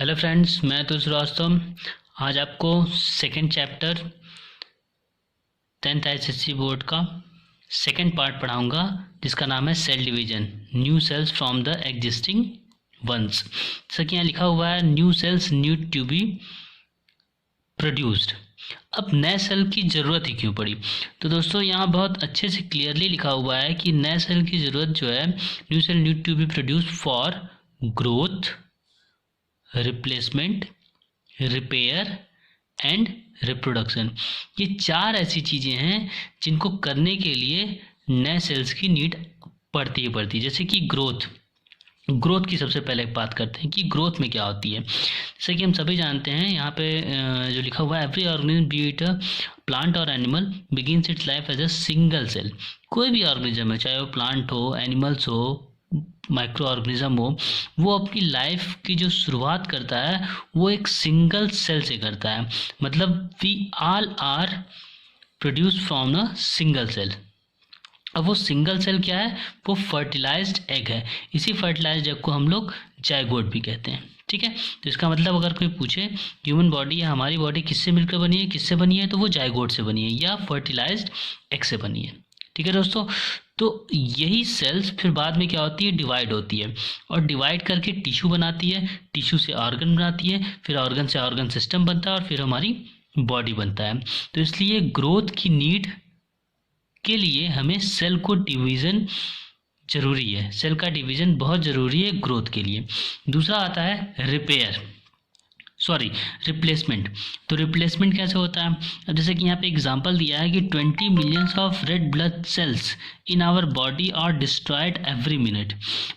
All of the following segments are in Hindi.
हेलो फ्रेंड्स, मैं तो श्रीवास्तव आज आपको second chapter 10th SSC board का सेकंड पार्ट पढ़ाऊंगा, जिसका नाम है cell division, new cells from the existing ones. जैसा कि यहाँ लिखा हुआ है, new cells need to be produced. अब नए सेल की ज़रूरत ही क्यों पड़ी? तो दोस्तों यहाँ बहुत अच्छे से क्लियरली लिखा हुआ है कि नए सेल की ज़रूरत जो है, new cell need to be produced for growth, replacement, repair and reproduction. ये चार ऐसी चीज़ें हैं जिनको करने के लिए नए सेल्स की नीड पड़ती है। जैसे कि ग्रोथ की सबसे पहले बात करते हैं कि ग्रोथ में क्या होती है। जैसे कि हम सभी जानते हैं, यहाँ पे जो लिखा हुआ है, every organism be it a plant or animal begins its life as a single cell. कोई भी ऑर्गेनिज्म है, चाहे वो प्लांट हो, एनिमल्स हो, माइक्रो ऑर्गेनिज्म हो, वो अपनी लाइफ की जो शुरुआत करता है वो एक सिंगल सेल से करता है। मतलब we all are produce from a single cell. अब वो सिंगल सेल क्या है? वो फर्टिलाइज्ड एग है। इसी फर्टिलाइज्ड एग को हम लोग जाइगोट भी कहते हैं। ठीक है, तो इसका मतलब अगर कोई पूछे ह्यूमन बॉडी या हमारी बॉडी किससे मिलकर बनी है, किससे बनी है, तो वो जाइगोट से बनी है या फर्टिलाइज्ड एग से बनी है। ठीक है दोस्तों, तो यही सेल्स फिर बाद में क्या होती है, डिवाइड होती है और डिवाइड करके टिश्यू बनाती है, टिश्यू से ऑर्गन बनाती है, फिर ऑर्गन से ऑर्गन सिस्टम बनता है और फिर हमारी बॉडी बनता है। तो इसलिए ग्रोथ की नीड के लिए हमें सेल को डिवीज़न जरूरी है। सेल का डिवीज़न बहुत ज़रूरी है ग्रोथ के लिए। दूसरा आता है रिप्लेसमेंट। तो रिप्लेसमेंट कैसे होता है? अब जैसे कि यहाँ पे एग्जांपल दिया है कि 20 millions of red blood cells in our body are destroyed every minute.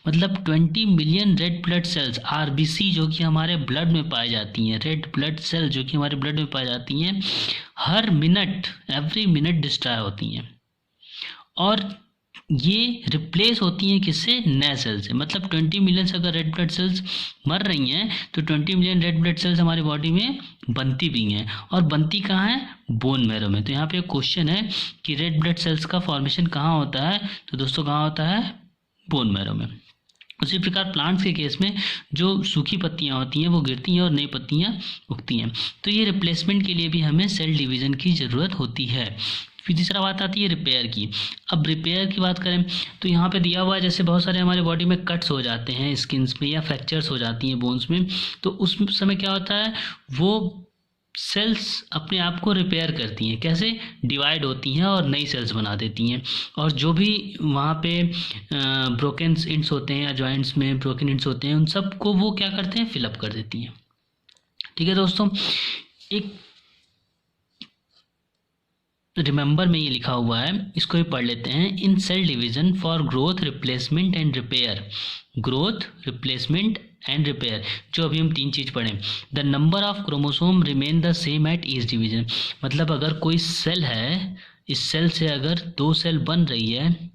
मतलब 20 million red blood cells, RBC, जो कि हमारे ब्लड में पाई जाती हैं, रेड ब्लड सेल जो कि हमारे ब्लड में पाई जाती हैं, हर मिनट, एवरी मिनट डिस्ट्रॉय होती हैं और ये रिप्लेस होती हैं किससे? नए सेल से। मतलब 20 मिलियन अगर रेड ब्लड सेल्स मर रही हैं तो 20 मिलियन रेड ब्लड सेल्स हमारी बॉडी में बनती भी हैं, और बनती कहाँ है? बोन मैरो में। तो यहाँ पे एक क्वेश्चन है कि रेड ब्लड सेल्स का फॉर्मेशन कहाँ होता है? तो दोस्तों कहाँ होता है? बोन मैरो में। उसी प्रकार प्लांट्स के केस में जो सूखी पत्तियाँ होती हैं वो गिरती हैं और नई पत्तियाँ उगती हैं। तो ये रिप्लेसमेंट के लिए भी हमें सेल डिवीज़न की ज़रूरत होती है। फिर तीसरा बात आती है रिपेयर की। अब रिपेयर की बात करें तो यहाँ पे दिया हुआ है, जैसे बहुत सारे हमारे बॉडी में कट्स हो जाते हैं स्किन्स में या फ्रैक्चर्स हो जाती हैं बोन्स में, तो उस समय क्या होता है, वो सेल्स अपने आप को रिपेयर करती हैं। कैसे? डिवाइड होती हैं और नई सेल्स बना देती हैं, और जो भी वहाँ पे ब्रोकन इंट्स होते हैं या जॉइंट्स में ब्रोकन इंट्स होते हैं, उन सब को वो क्या करते हैं? फिलअप कर देती हैं। ठीक है दोस्तों, एक रिमेंबर में ये लिखा हुआ है, इसको भी पढ़ लेते हैं। In cell division for growth, replacement and repair, growth, replacement and repair, जो अभी हम तीन चीज़ पढ़ें, the number of chromosome remain the same at each division. मतलब अगर कोई सेल है, इस सेल से अगर दो सेल बन रही है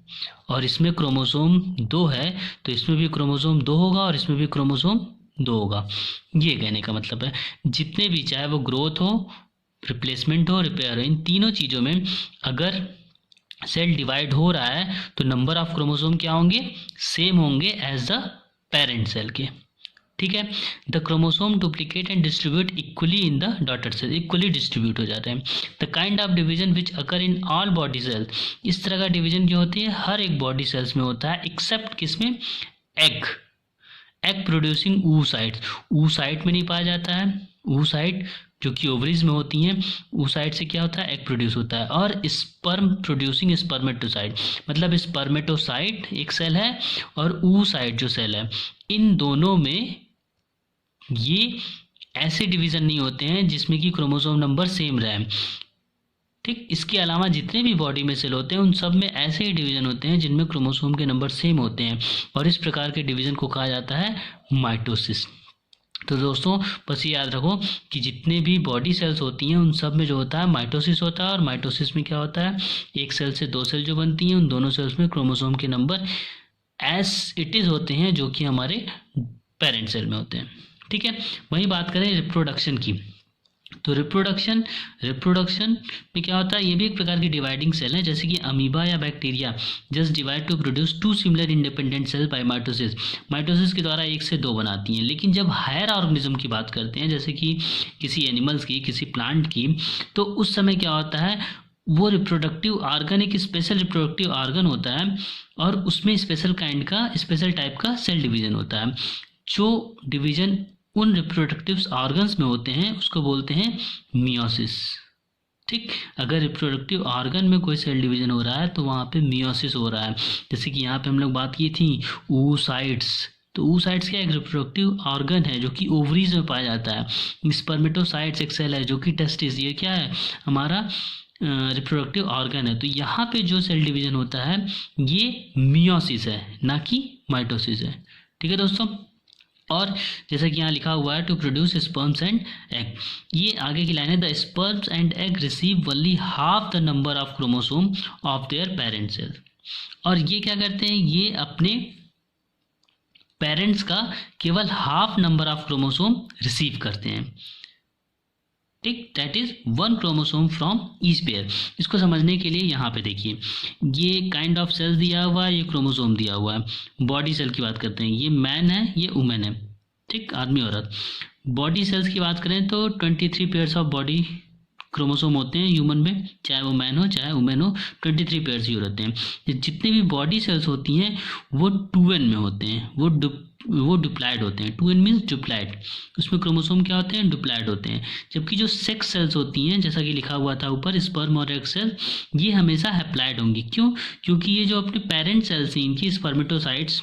और इसमें क्रोमोसोम 2 है, तो इसमें भी क्रोमोसोम 2 होगा और इसमें भी क्रोमोसोम 2 होगा। ये कहने का मतलब है जितने भी, चाहे वो ग्रोथ हो, रिप्लेसमेंट हो, रिपेयर हो, इन तीनों चीज़ों में अगर सेल डिवाइड हो रहा है तो नंबर ऑफ क्रोमोसोम क्या होंगे? सेम होंगे एज द पेरेंट सेल के। ठीक है, the chromosome duplicate and distribute equally in the daughter cell, equally distribute हो जाते हैं। The kind of division which occur in all body cell, इस तरह का डिवीजन जो होती है हर एक बॉडी सेल्स में होता है, एक्सेप्ट किसमें? एग प्रोड्यूसिंग oocyte में नहीं पाया जाता है। oocyte जो कि ओवरीज में होती हैं, oocyte से क्या होता है? एग प्रोड्यूस होता है। और स्पर्म प्रोड्यूसिंग स्पर्मेटोसाइट, मतलब स्पर्मेटोसाइट एक सेल है और oocyte जो सेल है, इन दोनों में ये ऐसे डिवीज़न नहीं होते हैं जिसमें कि क्रोमोसोम नंबर सेम रहे। ठीक, इसके अलावा जितने भी बॉडी में सेल होते हैं उन सब में ऐसे ही डिवीज़न होते हैं जिनमें क्रोमोसोम के नंबर सेम होते हैं, और इस प्रकार के डिवीज़न को कहा जाता है माइटोसिस। तो दोस्तों बस ये याद रखो कि जितने भी बॉडी सेल्स होती हैं उन सब में जो होता है माइटोसिस होता है, और माइटोसिस में क्या होता है? एक सेल से दो सेल जो बनती हैं, उन दोनों सेल्स में क्रोमोसोम के नंबर एज इट इज़ होते हैं जो कि हमारे पेरेंट सेल में होते हैं। ठीक है, वही बात करें रिप्रोडक्शन की। तो रिप्रोडक्शन में क्या होता है, ये भी एक प्रकार की डिवाइडिंग सेल है, जैसे कि अमीबा या bacteria just divide to produce two similar independent cell by mitosis. Mitosis के द्वारा एक से दो बनाती हैं। लेकिन जब हायर ऑर्गेनिज्म की बात करते हैं, जैसे कि किसी एनिमल्स की, किसी प्लांट की, तो उस समय क्या होता है, वो रिप्रोडक्टिव ऑर्गन एक स्पेशल रिप्रोडक्टिव ऑर्गन होता है और उसमें स्पेशल टाइप का सेल डिवीजन होता है। जो डिवीजन उन रिप्रोडक्टिव ऑर्गन्स में होते हैं उसको बोलते हैं मियोसिस। ठीक, अगर रिप्रोडक्टिव ऑर्गन में कोई सेल डिवीजन हो रहा है तो वहाँ पे मियोसिस हो रहा है। जैसे कि यहाँ पे हम लोग बात की थी oocytes, तो oocytes क्या एक रिप्रोडक्टिव ऑर्गन है जो कि ओवरीज में पाया जाता है। स्पर्मेटोसाइट्स एक सेल है जो कि टेस्टिस, ये क्या है, हमारा रिप्रोडक्टिव ऑर्गन है। तो यहाँ पे जो सेल डिवीजन होता है ये मियोसिस है, ना कि माइटोसिस है। ठीक है दोस्तों, और जैसा कि यहाँ लिखा हुआ है to produce sperms and egg, ये आगे की लाइन है, the sperms and egg receive only half the number of chromosome of their parent cell. और ये क्या करते हैं, ये अपने पेरेंट्स का केवल half number of chromosome receive करते हैं। ठीक, that is 1 chromosome from each pair. इसको समझने के लिए यहाँ पे देखिए, ये काइंड ऑफ सेल्स दिया हुआ है, ये क्रोमोसोम दिया हुआ है। बॉडी सेल की बात करते हैं, ये मैन है, ये वुमेन है। ठीक, आदमी औरत। बॉडी सेल्स की बात करें तो 23 पेयर्स ऑफ बॉडी क्रोमोसोम होते हैं ह्यूमन में, चाहे वो मैन हो चाहे वुमेन हो, 23 पेयर्स ही होते हैं। जितने भी बॉडी सेल्स होती हैं वो 2n में होते हैं, वो डिप्लाइड होते हैं। 2n मीन्स डिप्लाइड, उसमें क्रोमोसोम क्या होते हैं, डिप्लाइड होते हैं। जबकि जो सेक्स सेल्स होती हैं, जैसा कि लिखा हुआ था ऊपर, स्पर्म और एग सेल, ये हमेशा हैप्लाइड होंगी। क्यों? क्योंकि ये जो अपने पेरेंट सेल्स हैं, इनकी स्पर्मेटोसाइट्स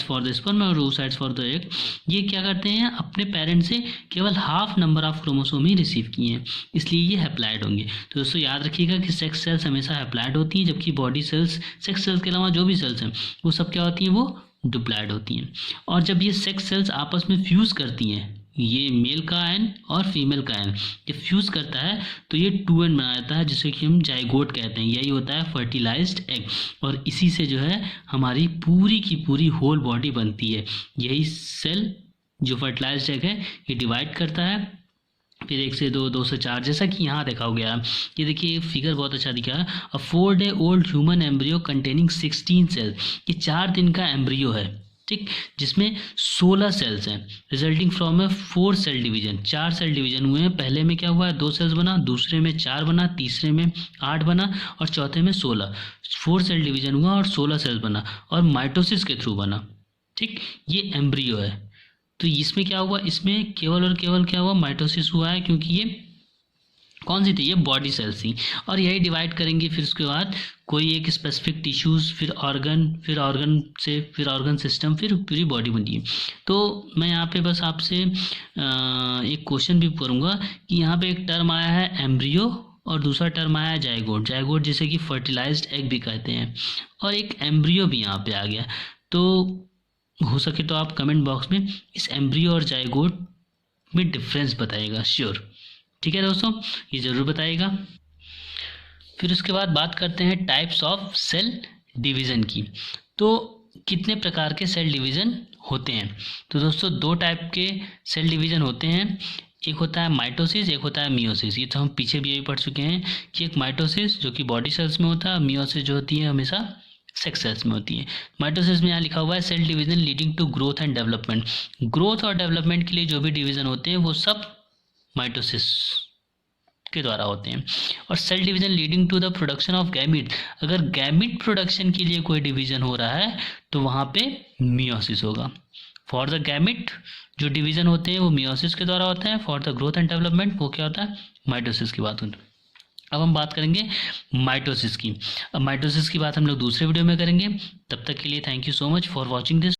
फॉर द स्पर्म और oocytes फॉर द एग, ये क्या करते हैं, अपने पेरेंट से केवल half number of chromosome he receive किए हैं, इसलिए ये हैप्लाइड होंगे। तो दोस्तों याद रखिएगा कि सेक्स सेल्स हमेशा हैप्लाइड होती हैं, जबकि बॉडी सेल्स, सेक्स सेल्स के अलावा जो भी सेल्स हैं वो सब क्या होती हैं, वो डिप्लाइड होती हैं। और जब ये सेक्स सेल्स आपस में फ्यूज़ करती हैं, ये मेल का आयन और फीमेल का आयन जब फ्यूज़ करता है तो ये 2n बना जाता है, जिसे कि हम जाइगोट कहते हैं। यही होता है फर्टिलाइज्ड एग, और इसी से जो है हमारी पूरी की पूरी होल बॉडी बनती है। यही सेल जो फर्टिलाइज्ड एग है ये डिवाइड करता है, फिर 1 से 2, 2 से 4, जैसा कि यहाँ देखा गया। ये देखिए फिगर बहुत अच्छा दिखा है। A 4 day old human embryo containing 16 cells, ये 4 दिन का एम्ब्रियो है। ठीक, जिसमें 16 सेल्स हैं, resulting from a 4 cell division. 4 cell division हुए हैं। पहले में क्या हुआ है, 2 सेल्स बना, दूसरे में 4 बना, तीसरे में 8 बना और चौथे में 16। 4 सेल डिवीजन हुआ और 16 सेल्स बना, और माइटोसिस के थ्रू बना। ठीक, ये एम्ब्रियो है। तो इसमें क्या हुआ, इसमें केवल और केवल क्या हुआ, माइटोसिस हुआ है, क्योंकि ये कौन सी थी, ये बॉडी सेल्स थी। और यही डिवाइड करेंगे, फिर उसके बाद कोई एक स्पेसिफिक टिश्यूज़, फिर ऑर्गन सिस्टम, फिर पूरी बॉडी बनती है। तो मैं यहाँ पे बस आपसे एक क्वेश्चन भी करूँगा कि यहाँ पे एक टर्म आया है एम्ब्रियो और दूसरा टर्म आया है जाइगोट जिसे कि फर्टिलाइज्ड एग भी कहते हैं, और एक एम्ब्रियो भी यहाँ पे आ गया। तो हो सके तो आप कमेंट बॉक्स में इस एम्ब्रियो और जाइगोट में डिफरेंस बताइएगा, श्योर। ठीक है दोस्तों, ये ज़रूर बताइएगा। फिर उसके बाद बात करते हैं टाइप्स ऑफ सेल डिवीज़न की। तो कितने प्रकार के सेल डिवीज़न होते हैं? तो दोस्तों 2 टाइप के सेल डिवीज़न होते हैं, एक होता है माइटोसिस, एक होता है मियोसिस। ये तो हम पीछे भी यही पढ़ चुके हैं कि एक माइटोसिस जो कि बॉडी सेल्स में होता है, मियोसिस जो होती है हमेशा सेक्स सेल्स में होती है। माइटोसिस में यहाँ लिखा हुआ है cell division leading to growth and development. Growth और डेवलपमेंट के लिए जो भी डिवीजन होते हैं वो सब माइटोसिस के द्वारा होते हैं। और cell division leading to the production of gamete, अगर गैमीट प्रोडक्शन के लिए कोई डिवीजन हो रहा है तो वहाँ पे मियोसिस होगा। फॉर द गैमीट जो डिवीजन होते हैं वो मियोसिस के द्वारा होता है, for the growth and development वो क्या होता है, माइटोसिस की बात होती है। अब हम बात करेंगे माइटोसिस की। अब माइटोसिस की बात हम लोग दूसरे वीडियो में करेंगे। तब तक के लिए thank you so much for watching this.